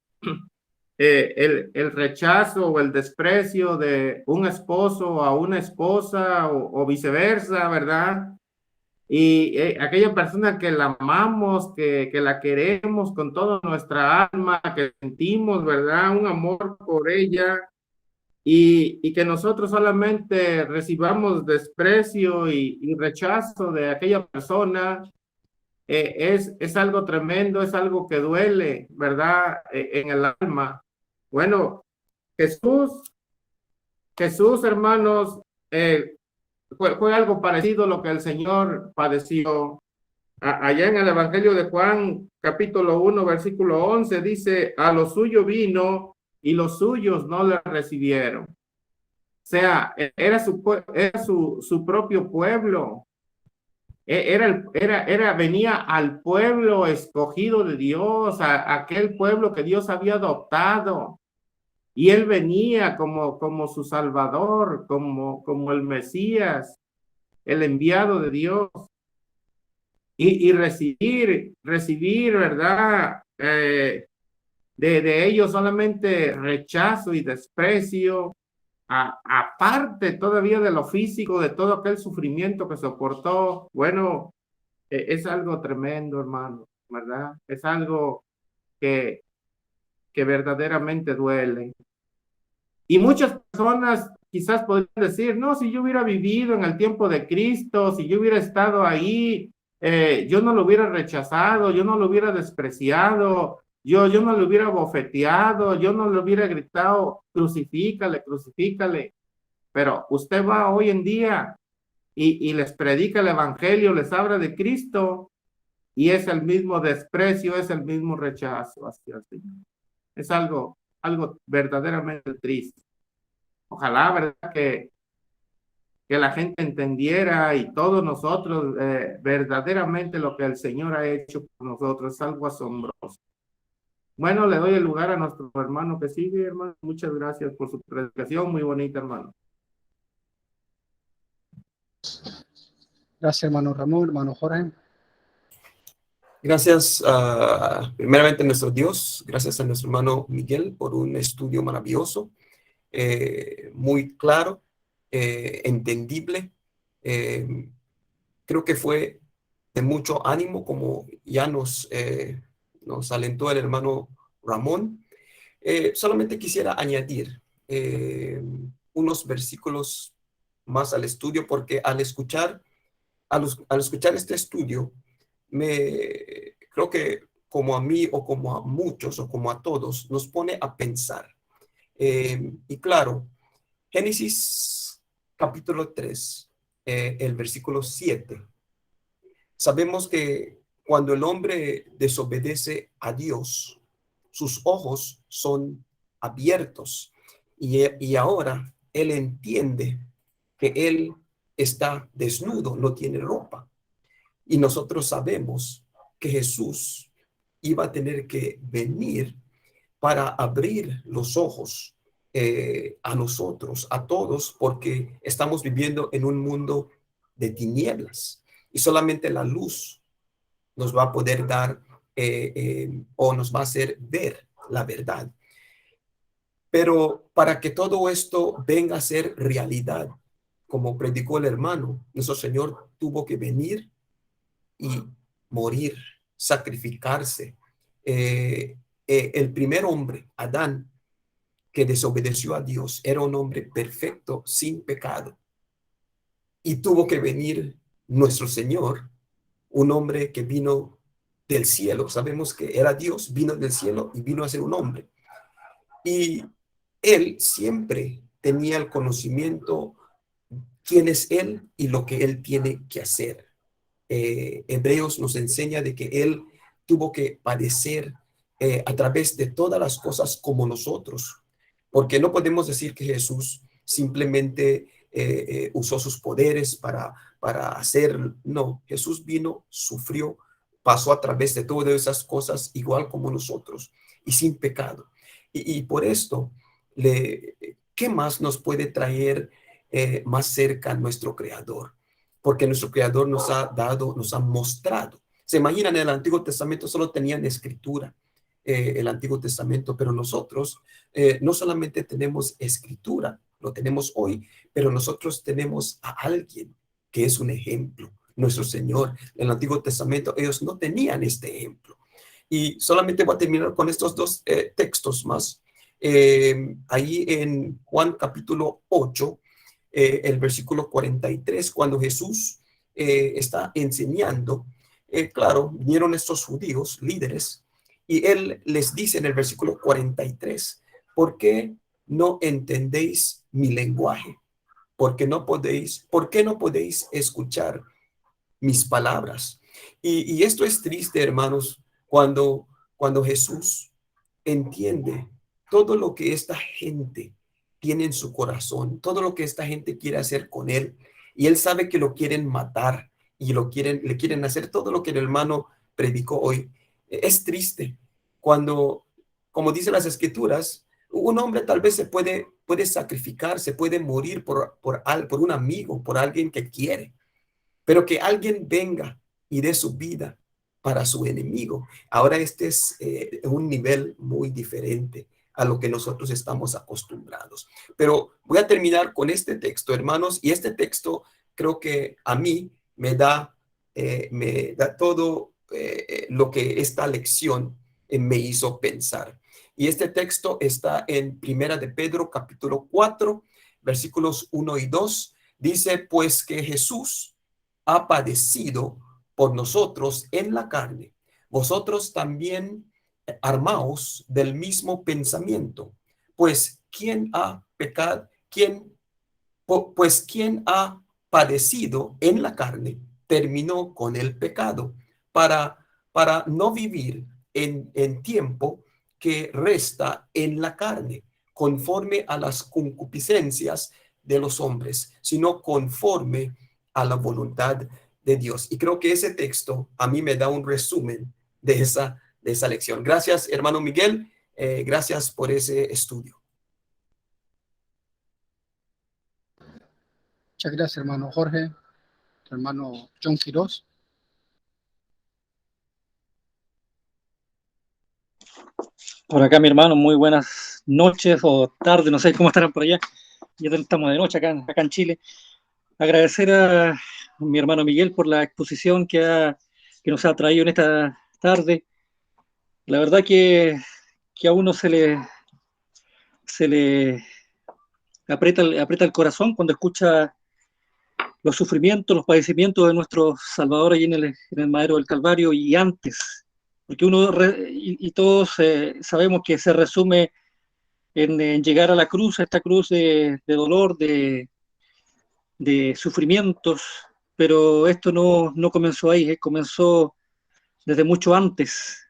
el rechazo o el desprecio de un esposo a una esposa o viceversa, ¿verdad? Y aquella persona que la amamos, que la queremos con toda nuestra alma, que sentimos, ¿verdad? Un amor por ella y que nosotros solamente recibamos desprecio y rechazo de aquella persona, es algo tremendo, es algo que duele, ¿verdad? En el alma. Bueno, Jesús, hermanos, fue algo parecido a lo que el Señor padeció. Allá en el Evangelio de Juan, capítulo 1, versículo 11, dice, a lo suyo vino y los suyos no le recibieron. O sea, era su propio pueblo. Venía al pueblo escogido de Dios, a aquel pueblo que Dios había adoptado. Y él venía como su Salvador, como el Mesías, el enviado de Dios. Y recibir, ¿verdad? De ellos solamente rechazo y desprecio, aparte todavía de lo físico, de todo aquel sufrimiento que soportó. Bueno, es algo tremendo, hermano, ¿verdad? Es algo que verdaderamente duele. Y muchas personas quizás podrían decir, no, si yo hubiera vivido en el tiempo de Cristo, si yo hubiera estado ahí, yo no lo hubiera rechazado, yo no lo hubiera despreciado, yo no lo hubiera bofeteado, yo no le hubiera gritado, crucifícale, crucifícale. Pero usted va hoy en día y les predica el evangelio, les habla de Cristo y es el mismo desprecio, es el mismo rechazo hacia el Señor. Es algo verdaderamente triste. Ojalá, ¿verdad? Que la gente entendiera y todos nosotros verdaderamente lo que el Señor ha hecho por nosotros es algo asombroso. Bueno, le doy el lugar a nuestro hermano que sigue, hermano. Muchas gracias por su predicación, muy bonita, hermano. Gracias, hermano Ramón, hermano Jorge. Gracias primeramente a nuestro Dios, gracias a nuestro hermano Miguel por un estudio maravilloso, muy claro, entendible. Creo que fue de mucho ánimo, como ya nos alentó el hermano Ramón. Solamente quisiera añadir unos versículos más al estudio, porque al escuchar este estudio, creo que como a mí o como a muchos o como a todos nos pone a pensar. Y claro, Génesis capítulo 3, el versículo 7. Sabemos que cuando el hombre desobedece a Dios, sus ojos son abiertos y ahora él entiende que él está desnudo, no tiene ropa. Y nosotros sabemos que Jesús iba a tener que venir para abrir los ojos a nosotros, a todos, porque estamos viviendo en un mundo de tinieblas y solamente la luz nos va a poder dar o nos va a hacer ver la verdad. Pero para que todo esto venga a ser realidad, como predicó el hermano, nuestro Señor tuvo que venir y morir, sacrificarse. El primer hombre, Adán, que desobedeció a Dios, era un hombre perfecto, sin pecado. Y tuvo que venir nuestro Señor, un hombre que vino del cielo. Sabemos que era Dios, vino del cielo y vino a ser un hombre. Y él siempre tenía el conocimiento quién es él y lo que él tiene que hacer. Hebreos nos enseña de que él tuvo que padecer a través de todas las cosas como nosotros, porque no podemos decir que Jesús simplemente usó sus poderes para hacer. No, Jesús vino, sufrió, pasó a través de todas esas cosas igual como nosotros y sin pecado. Y por esto, ¿qué más nos puede traer más cerca a nuestro Creador? Porque nuestro Creador nos ha dado, nos ha mostrado. Se imaginan, en el Antiguo Testamento solo tenían escritura, el Antiguo Testamento, pero nosotros no solamente tenemos escritura, lo tenemos hoy, pero nosotros tenemos a alguien que es un ejemplo, nuestro Señor. En el Antiguo Testamento ellos no tenían este ejemplo. Y solamente voy a terminar con estos dos textos más. Ahí en Juan capítulo 8, el versículo 43, cuando Jesús está enseñando, claro, vinieron estos judíos líderes y él les dice en el versículo 43, ¿por qué no entendéis mi lenguaje? ¿Por qué no podéis escuchar mis palabras? Y esto es triste, hermanos, cuando Jesús entiende todo lo que esta gente tiene en su corazón, todo lo que esta gente quiere hacer con él, y él sabe que lo quieren matar y le quieren hacer todo lo que el hermano predicó hoy. Es triste cuando, como dicen las escrituras, un hombre tal vez puede sacrificar, se puede morir por un amigo, por alguien que quiere, pero que alguien venga y dé su vida para su enemigo. Ahora este es un nivel muy diferente a lo que nosotros estamos acostumbrados. Pero voy a terminar con este texto, hermanos, y este texto creo que a mí me da todo lo que esta lección me hizo pensar. Y este texto está en Primera de Pedro, capítulo 4, versículos 1 y 2. Dice, pues que Jesús ha padecido por nosotros en la carne, vosotros también armaos del mismo pensamiento, pues ¿quién ha pecado? Pues quien ha padecido en la carne terminó con el pecado para no vivir en tiempo que resta en la carne, conforme a las concupiscencias de los hombres, sino conforme a la voluntad de Dios. Y creo que ese texto a mí me da un resumen de esa lección. Gracias, hermano Miguel. Gracias por ese estudio. Muchas gracias, hermano Jorge, hermano John Quiroz. Por acá, mi hermano, muy buenas noches o tardes, no sé cómo estarán por allá. Ya estamos de noche acá en Chile. Agradecer a mi hermano Miguel por la exposición que nos ha traído en esta tarde. La verdad que a uno se le aprieta el corazón cuando escucha los sufrimientos, los padecimientos de nuestro Salvador allí en el madero del Calvario y antes, porque y todos sabemos que se resume en llegar a la cruz, a esta cruz de dolor, de sufrimientos, pero esto no comenzó ahí, comenzó desde mucho antes.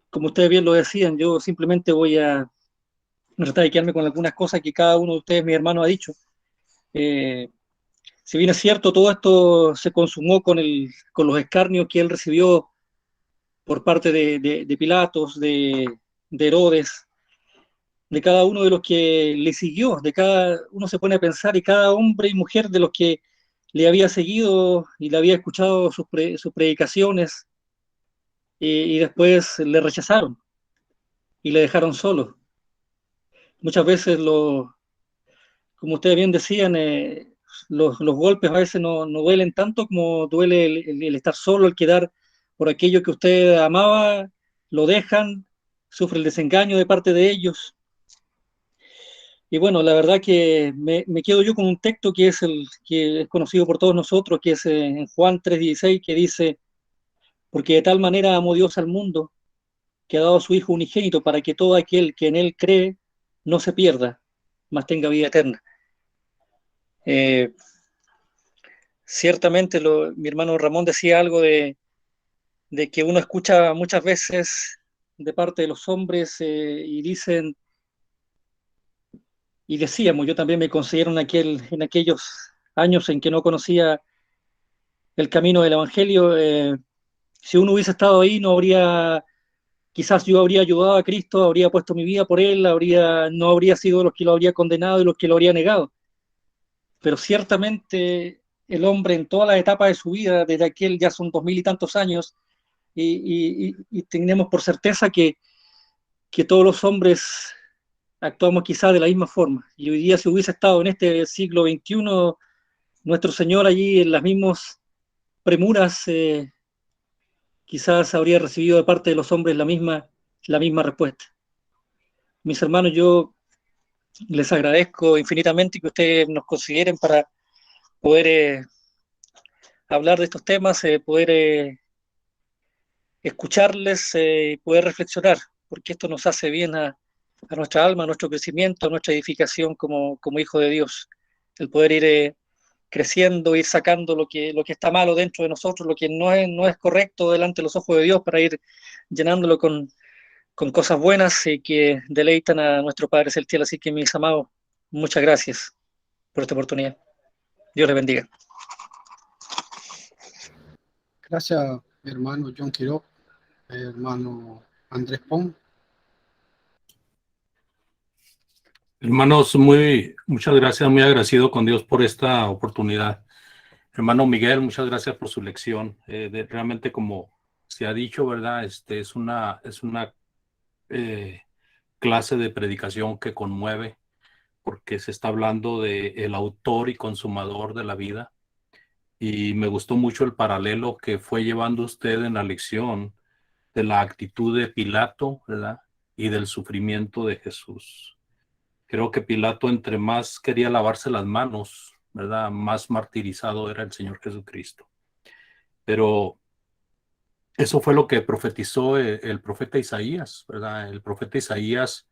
Como ustedes bien lo decían, yo simplemente voy a tratar de quedarme con algunas cosas que cada uno de ustedes, mi hermano, ha dicho. Si bien es cierto, todo esto se consumó con los escarnios que él recibió por parte de Pilatos, de Herodes, de cada uno de los que le siguió, de cada uno se pone a pensar y cada hombre y mujer de los que le había seguido y le había escuchado sus predicaciones y después le rechazaron y le dejaron solo. Muchas veces como ustedes bien decían, los golpes a veces no duelen tanto como duele el estar solo, el quedar por aquello que usted amaba, lo dejan, sufre el desengaño de parte de ellos. Y bueno, la verdad que me quedo yo con un texto que es el que es conocido por todos nosotros, que es en Juan 3:16, que dice: porque de tal manera amó Dios al mundo, que ha dado a su Hijo unigénito, para que todo aquel que en él cree no se pierda, mas tenga vida eterna. Ciertamente mi hermano Ramón decía algo de que uno escucha muchas veces de parte de los hombres y dicen, y decíamos, yo también me considero en aquellos años en que no conocía el camino del Evangelio, si uno hubiese estado ahí, no habría, quizás yo habría ayudado a Cristo, habría puesto mi vida por él, no habría sido los que lo habría condenado y los que lo habría negado. Pero ciertamente el hombre en todas las etapas de su vida, desde aquel ya son 2000 y tantos años, y tenemos por certeza que todos los hombres actuamos quizás de la misma forma. Y hoy día, si hubiese estado en este siglo XXI, nuestro Señor allí en las mismas premuras, quizás habría recibido de parte de los hombres la misma respuesta. Mis hermanos, yo les agradezco infinitamente que ustedes nos consideren para poder hablar de estos temas, poder escucharles y poder reflexionar, porque esto nos hace bien a nuestra alma, a nuestro crecimiento, a nuestra edificación como hijo de Dios. El poder ir creciendo, ir sacando lo que está malo dentro de nosotros, lo que no es correcto delante de los ojos de Dios, para ir llenándolo con cosas buenas y que deleitan a nuestro Padre Celestial. Así que, mis amados, muchas gracias por esta oportunidad. Dios les bendiga. Gracias, mi hermano John Quiroz, hermano Andrés Pon. Hermanos, muchas gracias, muy agradecido con Dios por esta oportunidad. Hermano Miguel, muchas gracias por su lección. Realmente, como se ha dicho, ¿verdad? Es una clase de predicación que conmueve, porque se está hablando de el autor y consumador de la vida. Y me gustó mucho el paralelo que fue llevando usted en la lección de la actitud de Pilato, ¿verdad? Y del sufrimiento de Jesús. Creo que Pilato, entre más quería lavarse las manos, ¿verdad?, más martirizado era el Señor Jesucristo. Pero eso fue lo que profetizó el profeta Isaías, ¿verdad? El profeta Isaías,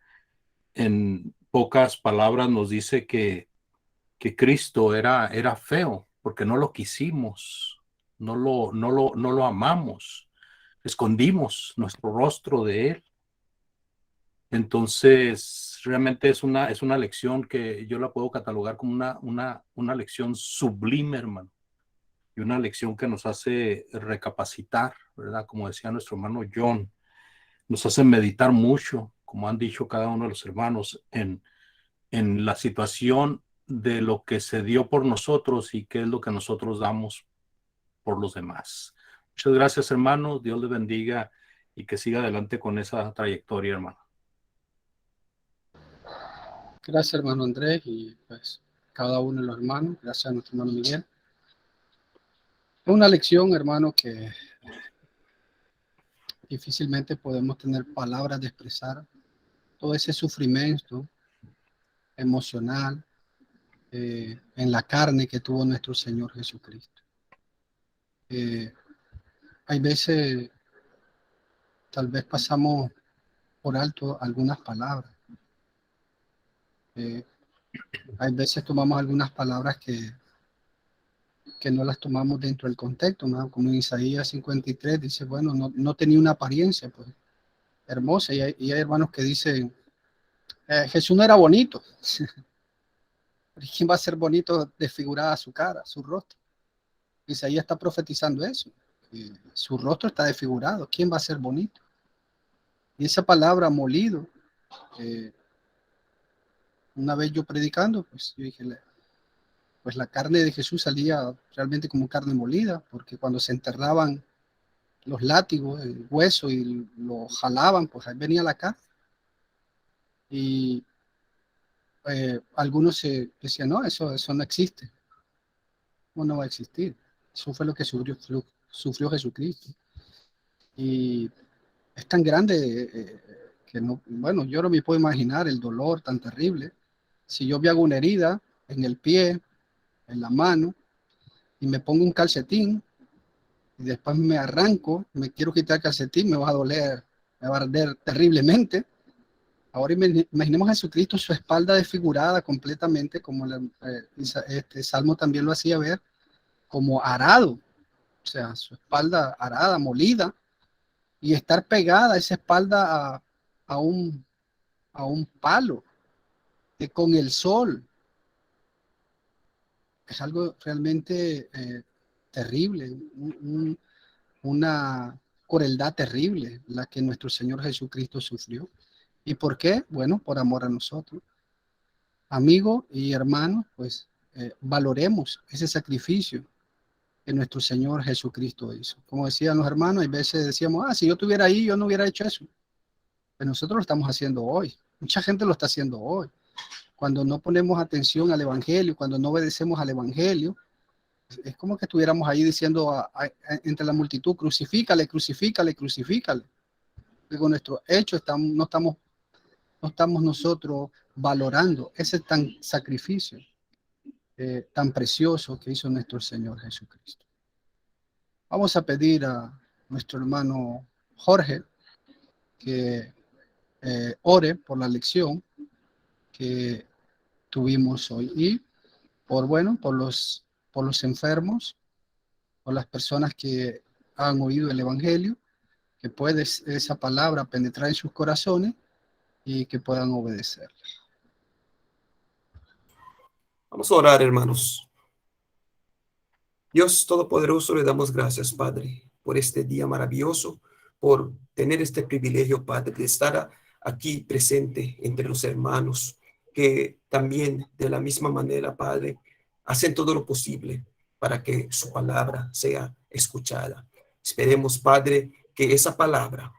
en pocas palabras, nos dice que Cristo era feo, porque no lo quisimos, no lo amamos, escondimos nuestro rostro de él. Entonces, realmente es una lección que yo la puedo catalogar como una lección sublime, hermano, y una lección que nos hace recapacitar, ¿verdad? Como decía nuestro hermano John, nos hace meditar mucho, como han dicho cada uno de los hermanos, en la situación de lo que se dio por nosotros y qué es lo que nosotros damos por los demás. Muchas gracias, hermano. Dios les bendiga y que siga adelante con esa trayectoria, hermano. Gracias, hermano Andrés, y pues cada uno de los hermanos. Gracias a nuestro hermano Miguel. Es una lección, hermano, que difícilmente podemos tener palabras de expresar todo ese sufrimiento emocional en la carne que tuvo nuestro Señor Jesucristo. Hay veces, tal vez pasamos por alto algunas palabras. Hay veces tomamos algunas palabras que no las tomamos dentro del contexto, ¿no? Como en Isaías 53 dice, bueno, no tenía una apariencia pues hermosa, y hay hermanos que dicen, Jesús no era bonito. ¿Quién va a ser bonito desfigurada su cara, su rostro? Isaías está profetizando eso. Su rostro está desfigurado. ¿Quién va a ser bonito? Y esa palabra molido, una vez yo predicando, pues yo dije, pues la carne de Jesús salía realmente como carne molida, porque cuando se enterraban los látigos, el hueso, y lo jalaban, pues ahí venía la carne. Y algunos decían, no, eso no existe. ¿Cómo no va a existir? Eso fue lo que sufrió Jesucristo. Y es tan grande que no, bueno, yo no me puedo imaginar el dolor tan terrible. Si yo me hago una herida en el pie, en la mano, y me pongo un calcetín, y después me arranco, me quiero quitar el calcetín, me va a doler, me va a arder terriblemente. Ahora imaginemos a Jesucristo, su espalda desfigurada completamente, como este Salmo también lo hacía ver, como arado, o sea, su espalda arada, molida, y estar pegada esa espalda a un palo con el sol. Es algo realmente terrible, una crueldad terrible la que nuestro Señor Jesucristo sufrió. ¿Y por qué? Bueno, por amor a nosotros. Amigos y hermanos, pues valoremos ese sacrificio que nuestro Señor Jesucristo hizo. Como decían los hermanos, hay veces decíamos, si yo estuviera ahí, yo no hubiera hecho eso. Pero nosotros lo estamos haciendo hoy. Mucha gente lo está haciendo hoy. Cuando no ponemos atención al Evangelio, cuando no obedecemos al Evangelio, es como que estuviéramos ahí diciendo entre la multitud, crucifícale, crucifícale, crucifícale. Y con nuestro hecho no estamos nosotros valorando ese tan sacrificio tan precioso que hizo nuestro Señor Jesucristo. Vamos a pedir a nuestro hermano Jorge que ore por la lección que tuvimos hoy y por los enfermos, por las personas que han oído el Evangelio, que puede esa palabra penetrar en sus corazones y que puedan obedecer. Vamos a orar, hermanos. Dios Todopoderoso, le damos gracias, Padre, por este día maravilloso, por tener este privilegio, Padre, de estar aquí presente entre los hermanos, que también de la misma manera, Padre, hacen todo lo posible para que su palabra sea escuchada. Esperemos, Padre, que esa palabra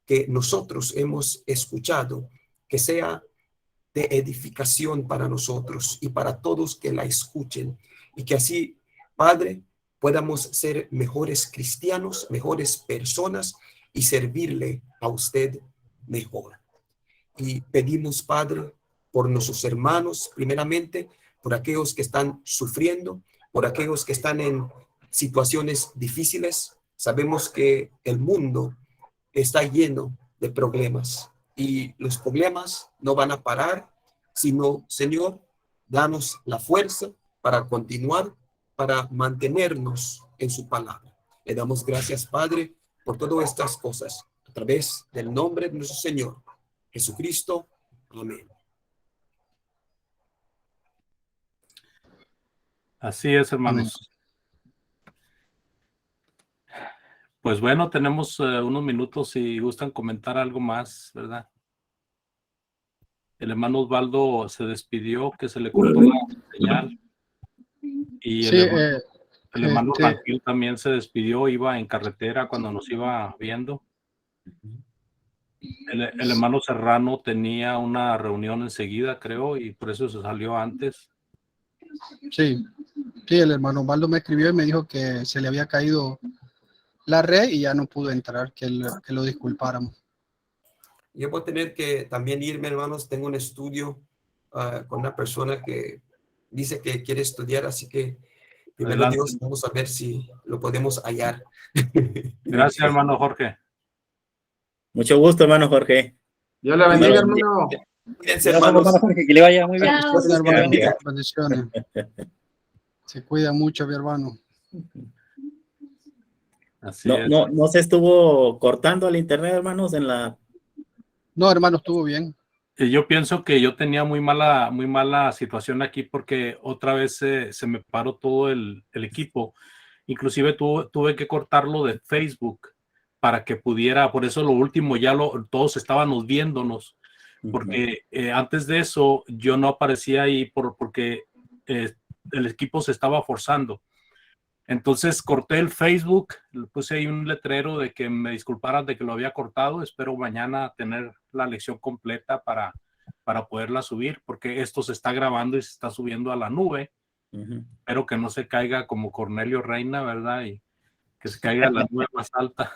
que nosotros hemos escuchado, que sea de edificación para nosotros y para todos que la escuchen, y que así, Padre, podamos ser mejores cristianos, mejores personas y servirle a usted mejor. Y pedimos, Padre, por nuestros hermanos, primeramente, por aquellos que están sufriendo, por aquellos que están en situaciones difíciles. Sabemos que el mundo está lleno de problemas y los problemas no van a parar, sino, Señor, danos la fuerza para continuar, para mantenernos en su palabra. Le damos gracias, Padre, por todas estas cosas, a través del nombre de nuestro Señor Jesucristo. Amén. Así es, hermanos. Pues bueno, tenemos unos minutos si gustan comentar algo más, ¿verdad? El hermano Osvaldo se despidió, que se le cortó la señal. Y Sí, el hermano Raquel también se despidió, iba en carretera cuando nos iba viendo. El hermano Serrano tenía una reunión enseguida, creo, y por eso se salió antes. Sí, el hermano Osvaldo me escribió y me dijo que se le había caído la red y ya no pudo entrar, que lo disculpáramos. Yo voy a tener que también irme, hermanos. Tengo un estudio con una persona que dice que quiere estudiar, así que primero Dios, vamos a ver si lo podemos hallar. Gracias, hermano Jorge. Mucho gusto, hermano Jorge. Dios le bendiga, hermano. Cuídense, hermanos. Que le vaya muy bien. Bendiciones. Se cuida mucho, mi hermano. Así es. No se estuvo cortando el internet, hermanos, No, hermano, estuvo bien. Yo pienso que yo tenía muy mala situación aquí porque otra vez se me paró todo el equipo. Inclusive tuve que cortarlo de Facebook para que pudiera, por eso lo último todos estábamos viéndonos, porque antes de eso yo no aparecía ahí porque el equipo se estaba forzando. Entonces corté el Facebook, puse ahí un letrero de que me disculparan de que lo había cortado. Espero mañana tener la lección completa para para poderla subir, porque esto se está grabando y se está subiendo a la nube. Espero que no se caiga como Cornelio Reina, ¿verdad? Y que se caiga a la nube más alta.